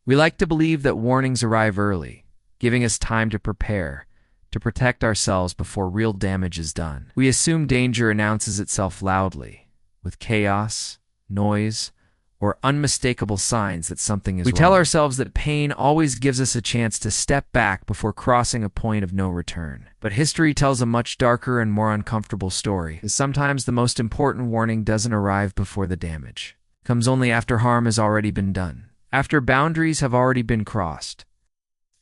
We like to believe that warnings arrive early, giving us time to prepare, to protect ourselves before real damage is done. We assume danger announces itself loudly, with chaos, noise, or unmistakable signs that something is wrong. We tell ourselves that pain always gives us a chance to step back before crossing a point of no return. But history tells a much darker and more uncomfortable story. Sometimes the most important warning doesn't arrive before the damage. It comes only after harm has already been done, after boundaries have already been crossed,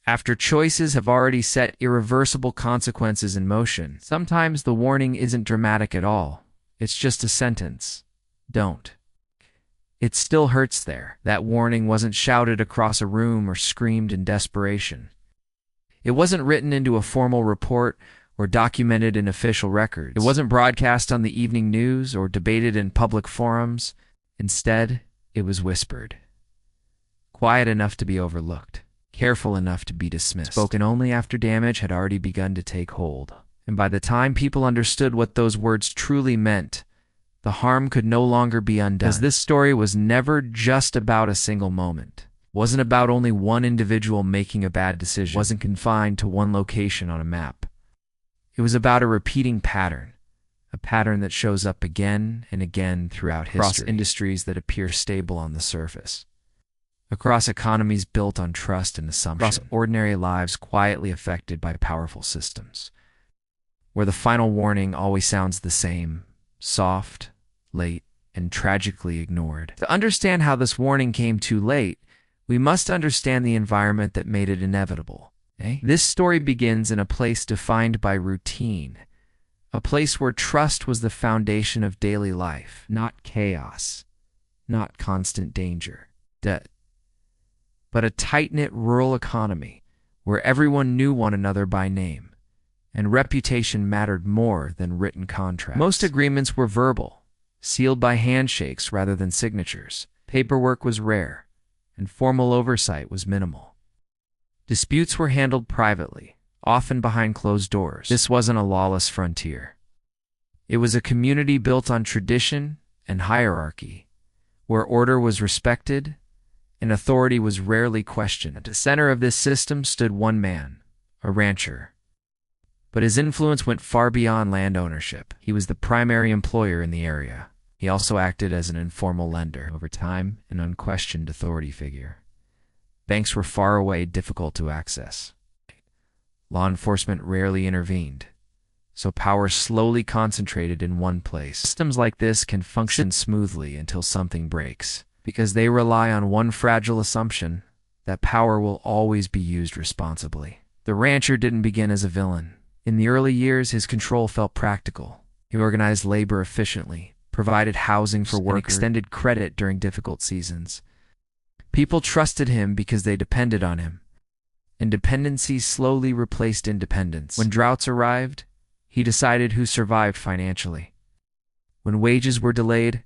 after choices have already set irreversible consequences in motion. Sometimes the warning isn't dramatic at all. It's just a sentence. Don't. It still hurts there. That warning wasn't shouted across a room or screamed in desperation. It wasn't written into a formal report or documented in official records. It wasn't broadcast on the evening news or debated in public forums. Instead, it was whispered. Quiet enough to be overlooked. Careful enough to be dismissed. Spoken only after damage had already begun to take hold. And by the time people understood what those words truly meant, the harm could no longer be undone. Because this story was never just about a single moment. It wasn't about only one individual making a bad decision. It wasn't confined to one location on a map. It was about a repeating pattern. A pattern that shows up again and again throughout history. Across industries that appear stable on the surface. Across economies built on trust and assumption. Across ordinary lives quietly affected by powerful systems. Where the final warning always sounds the same. Soft, late, and tragically ignored. To understand how this warning came too late, we must understand the environment that made it inevitable. This story begins in a place defined by routine, a place where trust was the foundation of daily life, not chaos, not constant danger, but a tight-knit rural economy where everyone knew one another by name. And reputation mattered more than written contracts. Most agreements were verbal, sealed by handshakes rather than signatures. Paperwork was rare, and formal oversight was minimal. Disputes were handled privately, often behind closed doors. This wasn't a lawless frontier. It was a community built on tradition and hierarchy, where order was respected and authority was rarely questioned. At the center of this system stood one man, a rancher. But his influence went far beyond land ownership. He was the primary employer in the area. He also acted as an informal lender, over time an unquestioned authority figure. Banks were far away, difficult to access. Law enforcement rarely intervened, so power slowly concentrated in one place. Systems like this can function smoothly until something breaks, because they rely on one fragile assumption, that power will always be used responsibly. The rancher didn't begin as a villain. In the early years, his control felt practical. He organized labor efficiently, provided housing for workers, and extended credit during difficult seasons. People trusted him because they depended on him. And dependency slowly replaced independence. When droughts arrived, he decided who survived financially. When wages were delayed,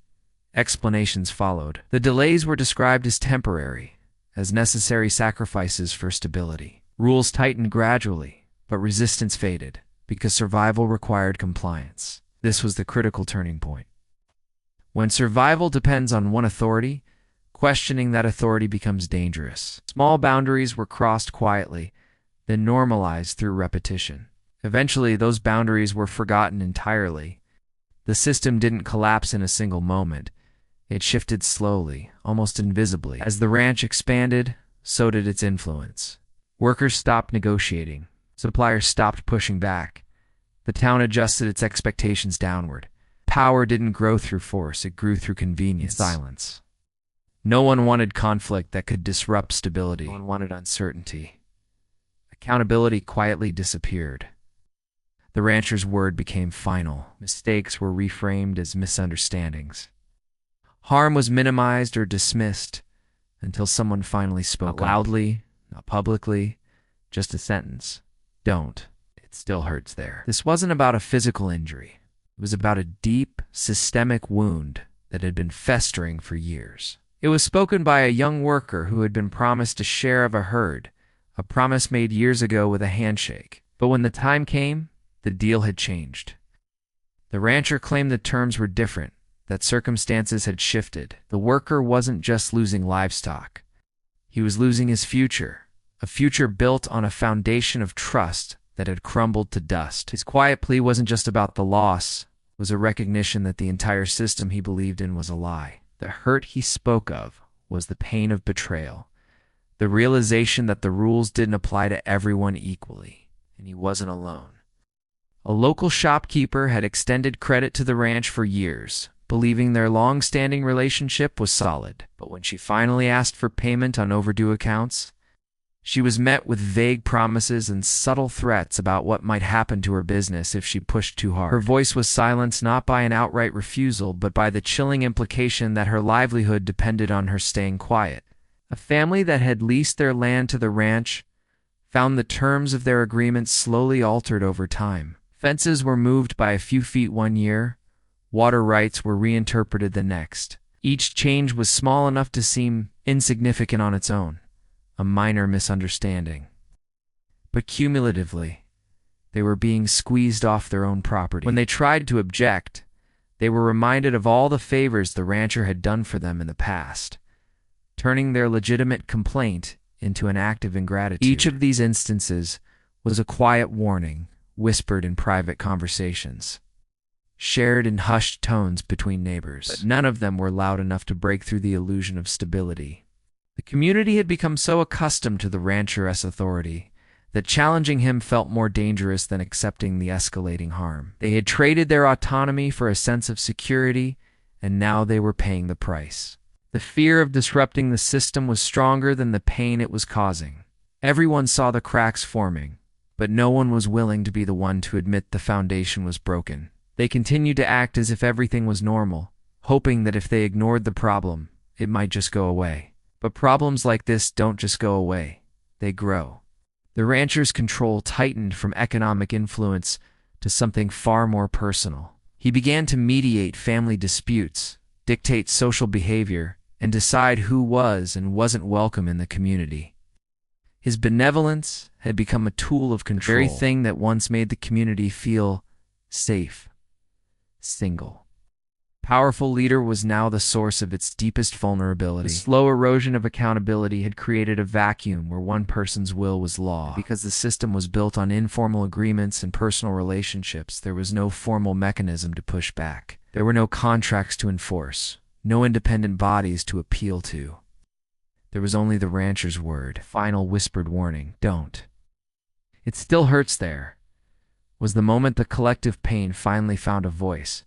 explanations followed. The delays were described as temporary, as necessary sacrifices for stability. Rules tightened gradually, but resistance faded, because survival required compliance. This was the critical turning point. When survival depends on one authority, questioning that authority becomes dangerous. Small boundaries were crossed quietly, then normalized through repetition. Eventually, those boundaries were forgotten entirely. The system didn't collapse in a single moment. It shifted slowly, almost invisibly. As the ranch expanded, so did its influence. Workers stopped negotiating. Suppliers stopped pushing back. The town adjusted its expectations downward. Power didn't grow through force, it grew through convenience. Silence. No one wanted conflict that could disrupt stability. No one wanted uncertainty. Accountability quietly disappeared. The rancher's word became final. Mistakes were reframed as misunderstandings. Harm was minimized or dismissed until someone finally spoke. Not loudly, not publicly, just a sentence. Don't. It still hurts there. This wasn't about a physical injury. It was about a deep, systemic wound that had been festering for years. It was spoken by a young worker who had been promised a share of a herd, a promise made years ago with a handshake. But when the time came, the deal had changed. The rancher claimed the terms were different, that circumstances had shifted. The worker wasn't just losing livestock. He was losing his future, a future built on a foundation of trust that had crumbled to dust. His quiet plea wasn't just about the loss, it was a recognition that the entire system he believed in was a lie. The hurt he spoke of was the pain of betrayal, the realization that the rules didn't apply to everyone equally, and he wasn't alone. A local shopkeeper had extended credit to the ranch for years, believing their long-standing relationship was solid. But when she finally asked for payment on overdue accounts, she was met with vague promises and subtle threats about what might happen to her business if she pushed too hard. Her voice was silenced not by an outright refusal, but by the chilling implication that her livelihood depended on her staying quiet. A family that had leased their land to the ranch found the terms of their agreement slowly altered over time. Fences were moved by a few feet one year, water rights were reinterpreted the next. Each change was small enough to seem insignificant on its own, a minor misunderstanding. But cumulatively, they were being squeezed off their own property. When they tried to object, they were reminded of all the favors the rancher had done for them in the past, turning their legitimate complaint into an act of ingratitude. Each of these instances was a quiet warning, whispered in private conversations, shared in hushed tones between neighbors. But none of them were loud enough to break through the illusion of stability. The community had become so accustomed to the rancher's authority that challenging him felt more dangerous than accepting the escalating harm. They had traded their autonomy for a sense of security, and now they were paying the price. The fear of disrupting the system was stronger than the pain it was causing. Everyone saw the cracks forming, but no one was willing to be the one to admit the foundation was broken. They continued to act as if everything was normal, hoping that if they ignored the problem, it might just go away. But problems like this don't just go away, they grow. The rancher's control tightened from economic influence to something far more personal. He began to mediate family disputes, dictate social behavior, and decide who was and wasn't welcome in the community. His benevolence had become a tool of control, the very thing that once made the community feel safe, single. Powerful leader was now the source of its deepest vulnerability. The slow erosion of accountability had created a vacuum where one person's will was law. And because the system was built on informal agreements and personal relationships, there was no formal mechanism to push back. There were no contracts to enforce, no independent bodies to appeal to. There was only the rancher's word, final whispered warning, don't. It still hurts there, was the moment the collective pain finally found a voice,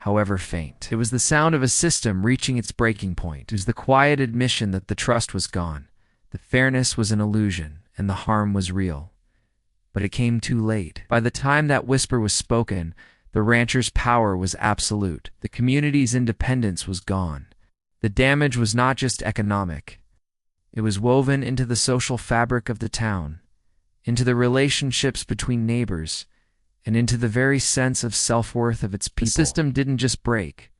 however faint. It was the sound of a system reaching its breaking point. It was the quiet admission that the trust was gone, the fairness was an illusion, and the harm was real. But it came too late. By the time that whisper was spoken, the rancher's power was absolute. The community's independence was gone. The damage was not just economic. It was woven into the social fabric of the town, into the relationships between neighbors, and into the very sense of self-worth of its people. The system didn't just break.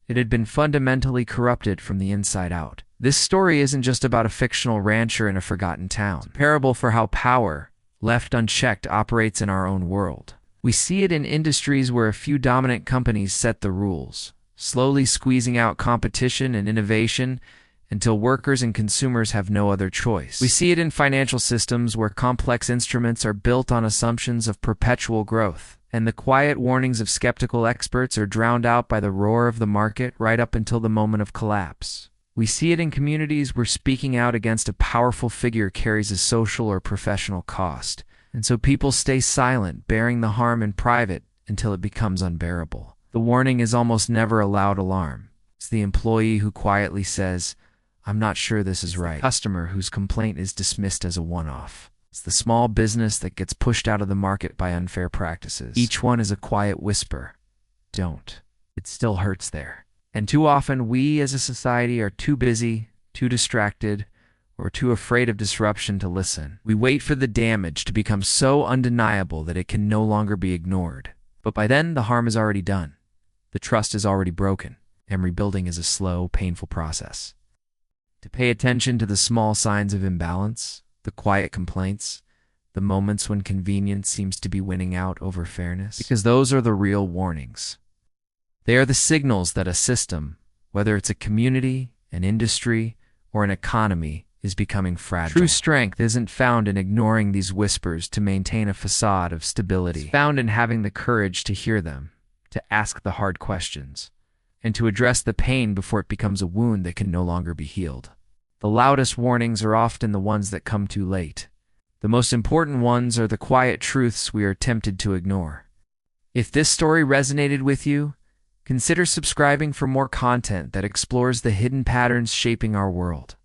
It had been fundamentally corrupted from the inside out. This story isn't just about a fictional rancher in a forgotten town. It's a parable for how power, left unchecked, operates in our own world. We see it in industries where a few dominant companies set the rules, slowly squeezing out competition and innovation until workers and consumers have no other choice. We see it in financial systems where complex instruments are built on assumptions of perpetual growth, and the quiet warnings of skeptical experts are drowned out by the roar of the market right up until the moment of collapse. We see it in communities where speaking out against a powerful figure carries a social or professional cost, and so people stay silent, bearing the harm in private until it becomes unbearable. The warning is almost never a loud alarm. It's the employee who quietly says, "I'm not sure this is right." The customer whose complaint is dismissed as a one-off. It's the small business that gets pushed out of the market by unfair practices. Each one is a quiet whisper. Don't. It still hurts there. And too often we as a society are too busy, too distracted, or too afraid of disruption to listen. We wait for the damage to become so undeniable that it can no longer be ignored. But by then, the harm is already done. The trust is already broken, and rebuilding is a slow, painful process. To pay attention to the small signs of imbalance, the quiet complaints, the moments when convenience seems to be winning out over fairness, because those are the real warnings. They are the signals that a system, whether it's a community, an industry, or an economy, is becoming fragile. True strength isn't found in ignoring these whispers to maintain a facade of stability. It's found in having the courage to hear them, to ask the hard questions, and to address the pain before it becomes a wound that can no longer be healed. The loudest warnings are often the ones that come too late. The most important ones are the quiet truths we are tempted to ignore. If this story resonated with you, consider subscribing for more content that explores the hidden patterns shaping our world.